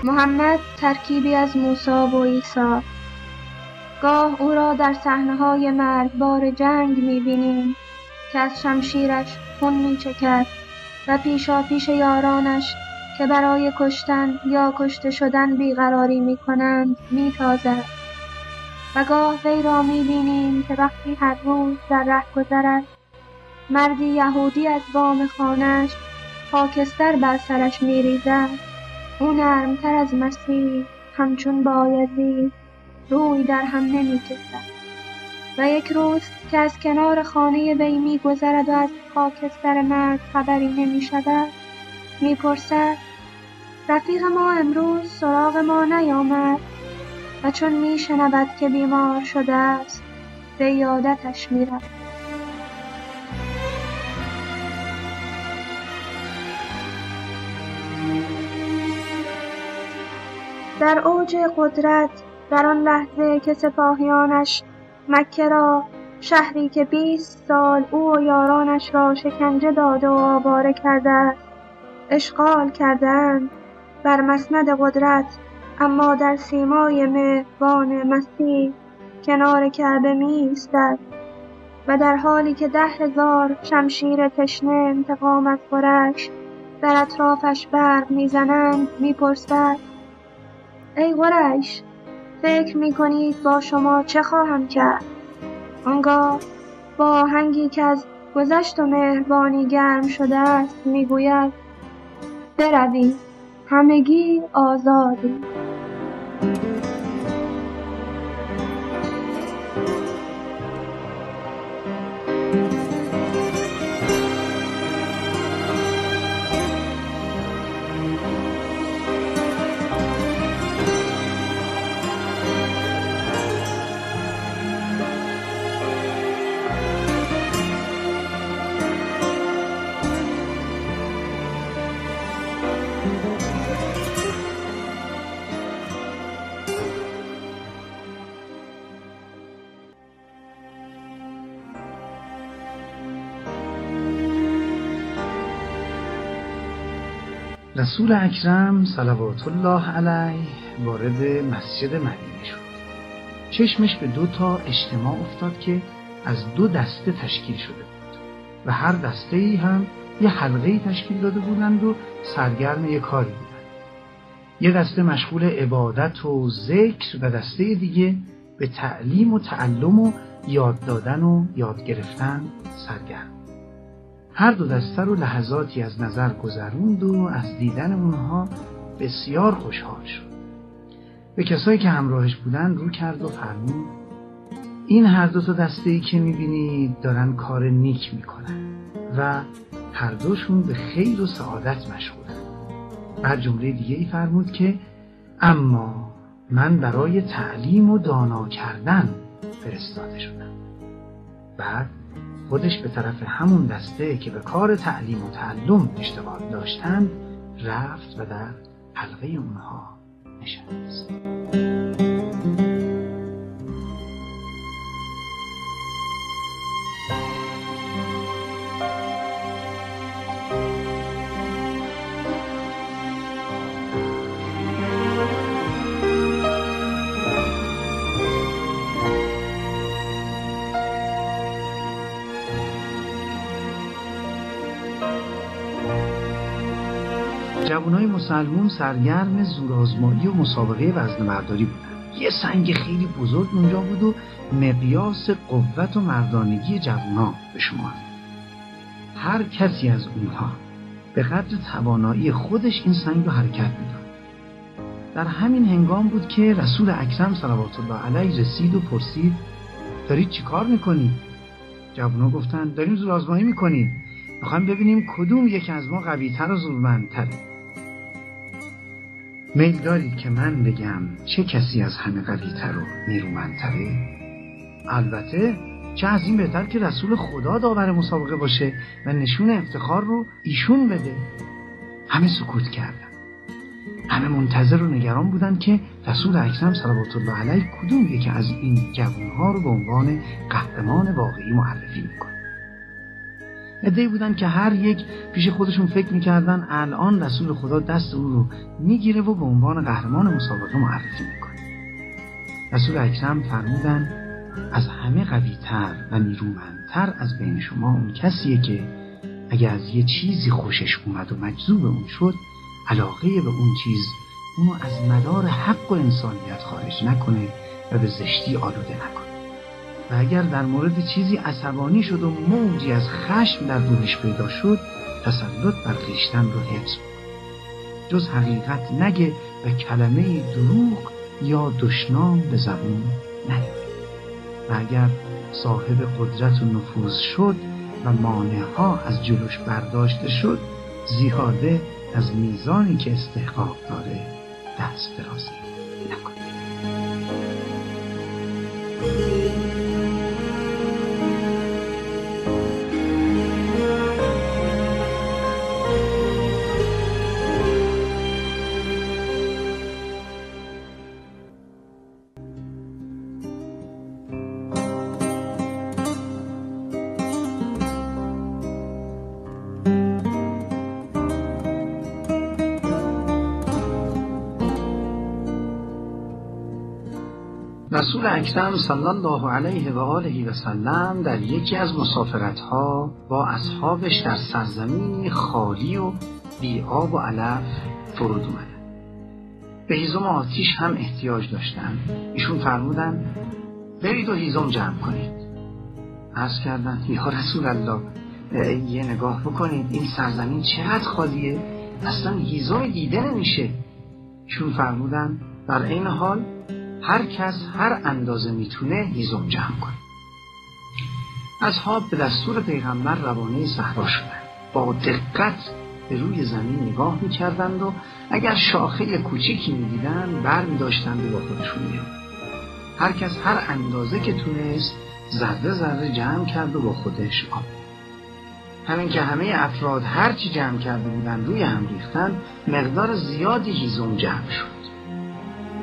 محمد ترکیبی از موسی و عیسی. گاه او را در صحنه‌های مرگبار جنگ می‌بینیم که از شمشیرش خون می‌چکد و پیشاپیش یارانش که برای کشتن یا کشته شدن بیقراری می‌کنند می‌تازد. و گاه وی را می‌بینیم که وقتی هر روز در رهگذرش مردی یهودی از بام خانه‌اش خاکستر بر سرش می‌ریزد، او نرمتر از مسیح همچون بایزید روی در هم نمی‌کشد. و یک روز که از کنار خانه وی می‌گذرد و از خاکستر مرد خبری نمی‌شود، می‌پرسد رفیق ما امروز سراغ ما نیامد؟ و چون می‌شنود که بیمار شده است، به عیادتش می‌رود. در اوج قدرت، در آن لحظه که سپاهیانش مکه را، شهری که 20 سال او و یارانش را شکنجه داده و آواره کرده، اشغال کردند، بر مسند قدرت اما در سیمای مهربان مسیح کنار کعبه می‌ایستد و در حالی که 10,000 شمشیر تشنه انتقام از قریش در اطرافش برق می‌زنند می‌پرسد ای قریش، فکر می‌کنید با شما چه خواهم کرد؟ آنگاه با آهنگی که از گذشت و مهربانی گرم شده است می‌گوید بروید، همگی آزادید. رسول اکرم صلوات الله علیه وارد مسجد مدینه شد. چشمش به 2 اجتماع افتاد که از 2 دسته تشکیل شده بود و هر دسته‌ای هم یه حلقه‌ای تشکیل داده بودند و سرگرم یه کاری بودند. یه دسته مشغول عبادت و ذکر و دسته دیگه به تعلیم و تعلم و یاد دادن و یاد گرفتن سرگرم. هر 2 دسته رو لحظاتی از نظر گذروند و از دیدن اونها بسیار خوشحال شد. به کسایی که همراهش بودن رو کرد و فرمود این هر 2 دسته‌ای که می‌بینید دارن کار نیک میکنن و هر دوشون به خیر و سعادت مشغولن. بعد جمله دیگه ای فرمود که اما من برای تعلیم و دانا کردن فرستاده شدم. بعد خودش به طرف همون دسته که به کار تعلیم و تعلم اشتغال داشتن رفت و در حلقه اونها نشست. جوانای مسلمون سرگرم زورآزمایی و مسابقه وزنه‌برداری بودن. یه سنگ خیلی بزرگ اونجا بود و مقیاس قوت و مردانگی جوانا به شما. هر کسی از اونها به قدر توانایی خودش این سنگ رو حرکت میداد. در همین هنگام بود که رسول اکرم صلوات الله علیه رسید و پرسید دارید چی کار میکنید؟ جوانا گفتن داریم زورآزمایی میکنیم، میخوایم ببینیم کدوم یک از ما قوی‌تر و زورمندتره. میل دارید که من بگم چه کسی از همه قوی‌تر و نیرومندتره؟ البته چه از این بهتر که رسول خدا داور مسابقه باشه و نشون افتخار رو ایشون بده. همه سکوت کردن. همه منتظر و نگران بودن که رسول اکرم صلوات الله علیه کدوم یکی از این جوانها رو به عنوان قهرمان واقعی معرفی میکنه. عده‌ای بودن که هر یک پیش خودشون فکر میکردن الان رسول خدا دست او رو میگیره و به عنوان قهرمان مسابقه معرفی میکنه. رسول اکرم فرمودن از همه قوی‌تر و نیرومندتر از بین شما اون کسیه که اگه از یه چیزی خوشش اومد و مجذوب اون شد، علاقه به اون چیز اونو از مدار حق و انسانیت خارج نکنه و به زشتی آلوده نکنه. و اگر در مورد چیزی عصبانی شد و موجی از خشم در روحش پیدا شد، تسلط بر خویشتن رو حفظ کنه. جز حقیقت نگه و کلمه دروغ یا دشنام به زبون نیاره. و اگر صاحب قدرت و نفوذ شد و مانعها از جلوش برداشته شد، زیاده از میزانی که استحقاق داره دست درازی نکنه. رسول اکرم صلی الله علیه و آله و سلم در یکی از مسافرت‌ها با اصحابش در سرزمینی خالی و بی آب و علف فرود اومدن. به هیزم آتیش هم احتیاج داشتن. ایشون فرمودن برید و هیزم جمع کنید. عرض کردن یا رسول الله یه نگاه بکنید این سرزمین چقدر خالیه، اصلا هیزم دیده نمیشه. ایشون فرمودن در این حال هر کس هر اندازه میتونه هیزم جمع کنه. اصحاب به دستور پیغمبر روانه صحرا شدند. با دقت به روی زمین نگاه میکردند و اگر شاخه کوچیکی میدیدند برمی‌داشتند و با خودشون می‌بردند. هر کس هر اندازه که تونست ذره ذره جمع کرد و با خودش آورد. همین که همه افراد هرچی جمع کرده بودند روی هم ریختند، مقدار زیادی هیزم جمع شد.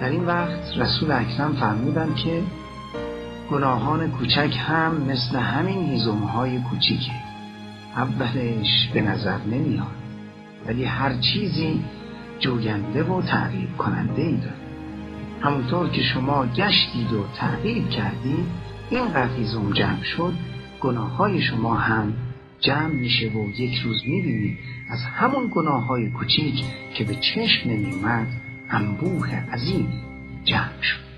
در این وقت رسول اکرم فرمودند که گناهان کوچک هم مثل همین هیزم‌های کوچیکه. اولش به نظر نمیاد، ولی هر چیزی جوینده و تعقیب کننده ای داره. همونطور که شما گشتید و تعقیب کردید اینقدر هیزم جمع شد، گناههای شما هم جمع میشه و یک روز میبینید از همون گناههای کوچیک که به چشم نمیومد انبوه عظیم جمع شد.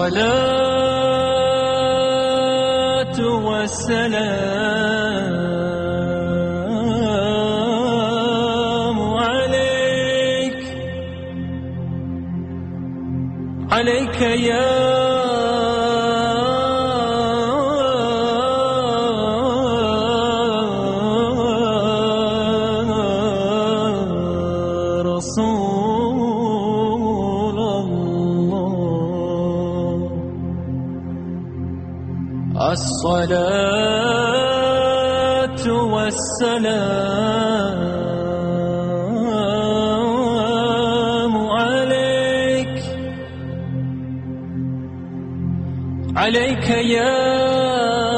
الصلاة والسلام عليك يا الصلاة والسلام عليك يا